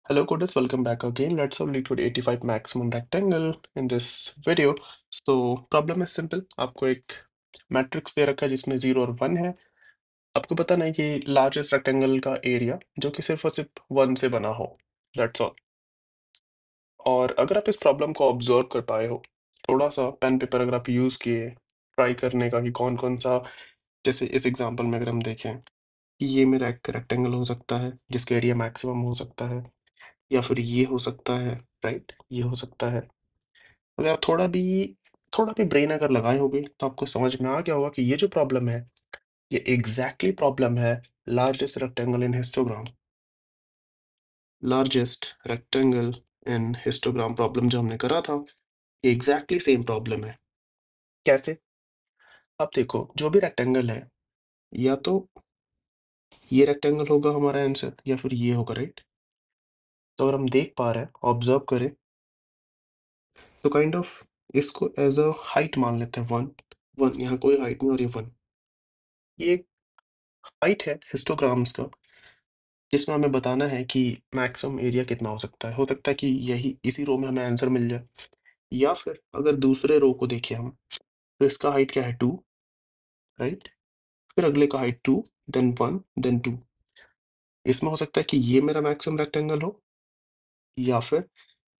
Hello coders, welcome back again. Let's solve LeetCode 85 maximum rectangle in this video. So problem is simple. आपको एक matrix दे रखा है जिसमें 0 और 1 है. आपको बताना है कि लार्जेस्ट रेक्टेंगल का एरिया जो कि सिर्फ और सिर्फ 1 से बना हो. That's all. और अगर आप इस प्रॉब्लम को ऑब्जर्व कर पाए हो, थोड़ा सा पेन पेपर अगर आप यूज़ किए ट्राई करने का कि कौन कौन सा, जैसे इस एग्जांपल में अगर हम देखें कि ये मेरा एक रेक्टेंगल हो सकता है जिसका एरिया मैक्सिमम हो सकता है, या फिर ये हो सकता है, राइट? ये हो सकता है. अगर आप थोड़ा भी ब्रेन अगर लगाए होगे तो आपको समझ में आ गया होगा कि ये जो प्रॉब्लम है, ये एग्जैक्टली प्रॉब्लम है लार्जेस्ट रेक्टेंगल इन हिस्टोग्राम. लार्जेस्ट रेक्टेंगल इन हिस्टोग्राम प्रॉब्लम जो हमने करा था, ये एग्जैक्टली सेम प्रॉब्लम है. कैसे? आप देखो, जो भी रेक्टेंगल है, या तो ये रेक्टेंगल होगा हमारा आंसर, या फिर ये होगा, राइट? तो अगर हम देख पा रहे हैं, ऑब्जर्व करें, तो काइंड ऑफ इसको एज अ हाइट मान लेते हैं. वन वन, यहाँ कोई हाइट नहीं और ये वन, ये हाइट है हिस्टोग्राम्स का, जिसमें हमें बताना है कि मैक्सिमम एरिया कितना हो सकता है. हो सकता है कि यही इसी रो में हमें आंसर मिल जाए, या फिर अगर दूसरे रो को देखें हम, तो इसका हाइट क्या है? 2, राइट? फिर अगले का हाइट 2, देन 1, देन 2. इसमें हो सकता है कि ये मेरा मैक्सिमम रेक्टेंगल हो, या फिर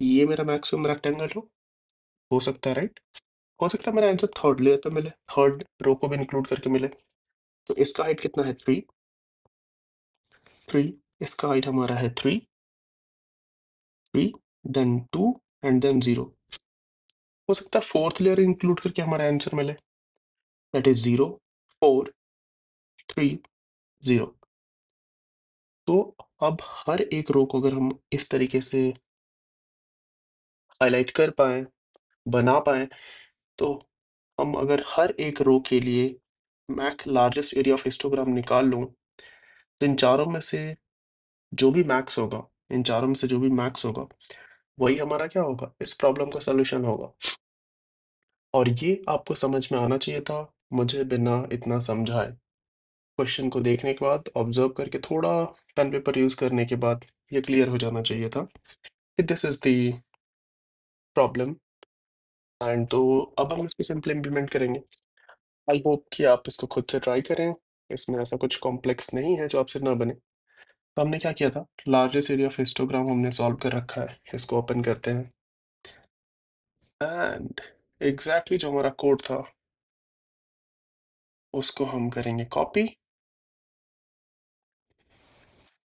ये मेरा मैक्सिमम रेक्टेंगल हो सकता है, राइट? हो सकता है मेरा आंसर थर्ड लेयर पे मिले, थर्ड रो को भी इंक्लूड करके मिले. तो इसका हाइट कितना है? 3. 3. इसका हाइट हमारा है 3, 3, देन 2 एंड देन 0. हो सकता है फोर्थ लेयर इंक्लूड करके हमारा आंसर मिले, दैट इज 0, 4, 3, 0. तो अब हर एक रो को अगर हम इस तरीके से हाईलाइट कर पाए, बना पाए, तो हम अगर हर एक रो के लिए max largest area of histogram निकाल लूं, तो इन चारों में से जो भी मैक्स होगा, इन चारों में से जो भी मैक्स होगा, वही हमारा क्या होगा? इस प्रॉब्लम का सॉल्यूशन होगा. और ये आपको समझ में आना चाहिए था, मुझे बिना इतना समझाए. क्वेश्चन को देखने के बाद, ऑब्जर्व करके, थोड़ा पेन पेपर यूज करने के बाद ये क्लियर हो जाना चाहिए था कि this is the problem. And तो अब हम इसको सिंपली इम्प्लीमेंट करेंगे. आई होप कि आप इसको खुद से ट्राई करें. इसमें ऐसा कुछ कॉम्प्लेक्स नहीं है जो आपसे ना बने. तो हमने क्या किया था, लार्जेस्ट एरिया ऑफ हिस्टोग्राम हमने सॉल्व कर रखा है. इसको ओपन करते हैं एंड एग्जैक्टली जो हमारा कोड था उसको हम करेंगे कॉपी,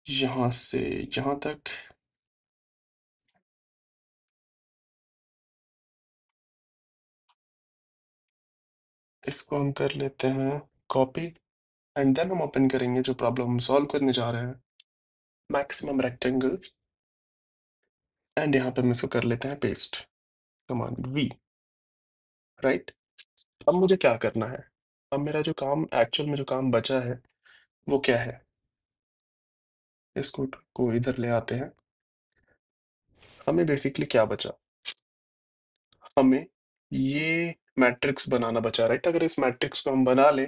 यहाँ से यहाँ तक. इसको हम कर लेते हैं कॉपी, एंड देन हम ओपन करेंगे जो प्रॉब्लम हम सॉल्व करने जा रहे हैं, मैक्सिमम रेक्टेंगल. एंड यहाँ पे हम इसको कर लेते हैं पेस्ट, कमांड वी, राइट? अब मुझे क्या करना है? अब मेरा जो काम, एक्चुअल में जो काम बचा है, वो क्या है? इस कोड को इधर ले आते हैं. हमें बेसिकली क्या बचा? हमें ये मैट्रिक्स बनाना बचा, राइट? अगर इस मैट्रिक्स को हम बना लें,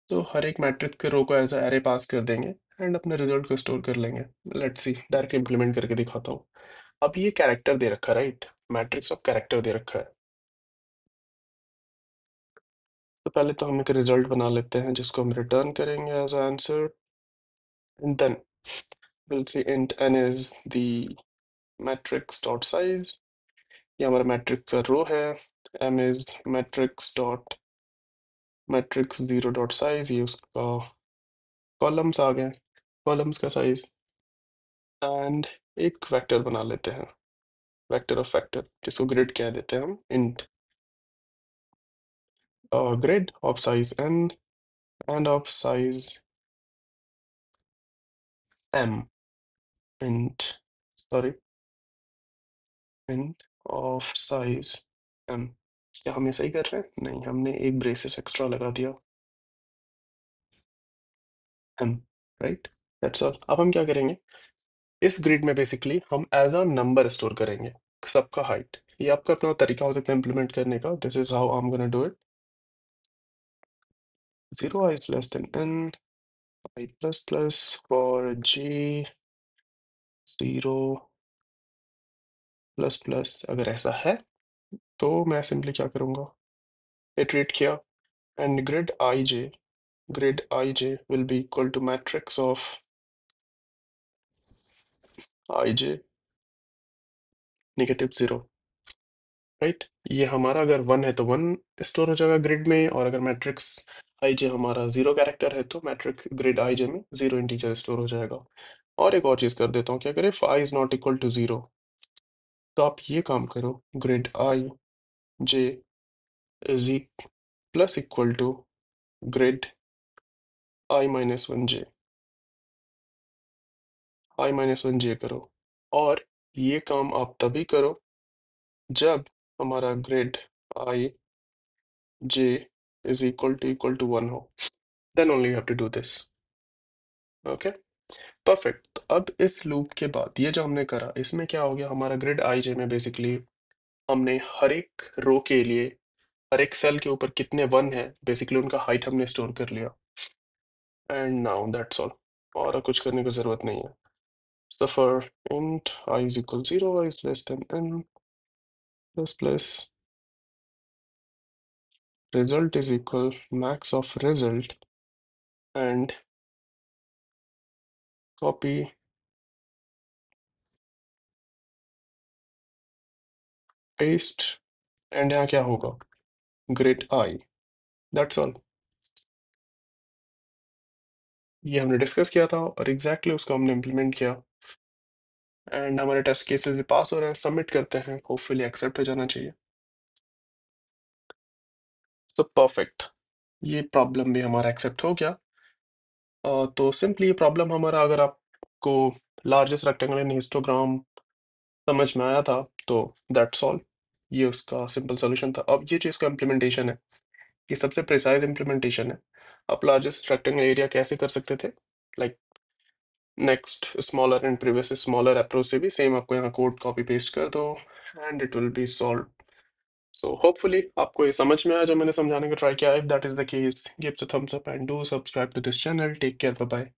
तो हर एक मैट्रिक्स के रो को एज अ एरे पास कर देंगे एंड अपने रिजल्ट को स्टोर कर लेंगे. लेट्स सी, डायरेक्ट इंप्लीमेंट करके दिखाता हूँ. अब ये कैरेक्टर दे रखा है, राइट? मैट्रिक्स ऑफ कैरेक्टर दे रखा है. तो पहले तो हम एक रिजल्ट बना लेते हैं जिसको हम रिटर्न करेंगे as answer, and then we'll see int n is the matrix dot size. ये हमारा मैट्रिक्स का रो है. m is matrix dot matrix 0 dot size. ये उसका कॉलम्स आ गए, कॉलम्स का साइज. एंड एक वेक्टर बना लेते हैं, वेक्टर ऑफ वेक्टर, जिसको ग्रिड कह देते हैं हम. int grid of size n and of size m. int sorry int of size m. क्या हम ये सही कर रहे हैं? नहीं, हमने एक ब्रेसेस एक्स्ट्रा लगा दिया, m, राइट? That's all. अब हम क्या करेंगे, इस ग्रिड में बेसिकली हम एज अ नंबर स्टोर करेंगे सबका हाइट. ये आपका अपना तरीका हो सकता है इंप्लीमेंट करने का. This is how I am gonna do it. 0 is less than n, I plus plus for g 0 plus plus अगर ऐसा है तो मैं सिंपली क्या करूँगा, इटरेट किया and grid i j will be equal to matrix of i j negative 0, right. ये हमारा अगर 1 है तो 1 स्टोर हो जाएगा ग्रिड में, और अगर मैट्रिक्स आई जे हमारा 0 कैरेक्टर है तो मैट्रिक्स ग्रिड आई जे में 0 इंटीजर स्टोर हो जाएगा। और एक और चीज़ कर देता हूँ, क्या करें, if i is not equal to 0 तो आप ये काम करो, grid i j is plus equal to grid i-1j करो। और ये काम आप तभी करो जब हमारा grid i j is equal to 1 हो, then only you have to do this. Okay, perfect. तो अब इस लूप के बाद ये जो हमने करा, इसमें क्या हो गया, हमारा ग्रिड आई जे में बेसिकली हमने हर एक रो के लिए, हर एक सेल के ऊपर कितने 1 है बेसिकली उनका हाइट हमने स्टोर कर लिया, एंड नाउ दैट्स ऑल। और कुछ करने की ज़रूरत नहीं है। So for int I is equal 0, I is less than n, plus plus result is equal max of result, and copy paste, and यहाँ क्या होगा, grid I, that's all। ये हमने डिस्कस किया था और एग्जैक्टली उसको हमने इम्प्लीमेंट किया, एंड हमारे टेस्ट केसेस भी पास हो रहे हैं। सबमिट करते हैं, होपफुली एक्सेप्ट हो जाना चाहिए। तो परफेक्ट, ये प्रॉब्लम भी हमारा एक्सेप्ट हो गया। तो सिंपली ये प्रॉब्लम हमारा, अगर आपको लार्जेस्ट रेक्टेंगल इन हिस्टोग्राम समझ में आया था तो दैट्स ऑल, ये उसका सिंपल सॉल्यूशन था। अब ये जो इसका इम्प्लीमेंटेशन है, ये सबसे प्रिसाइज इम्प्लीमेंटेशन है। आप लार्जेस्ट रेक्टेंगल एरिया कैसे कर सकते थे, like next smaller and previous smaller approach से भी सेम, आपको यहाँ कोड कॉपी पेस्ट कर दो and it will be solve. So hopefully आपको ये समझ में आया जो मैंने समझाने का ट्राई किया। If that is the case, give a thumbs up and do subscribe to this channel. Take care, bye bye.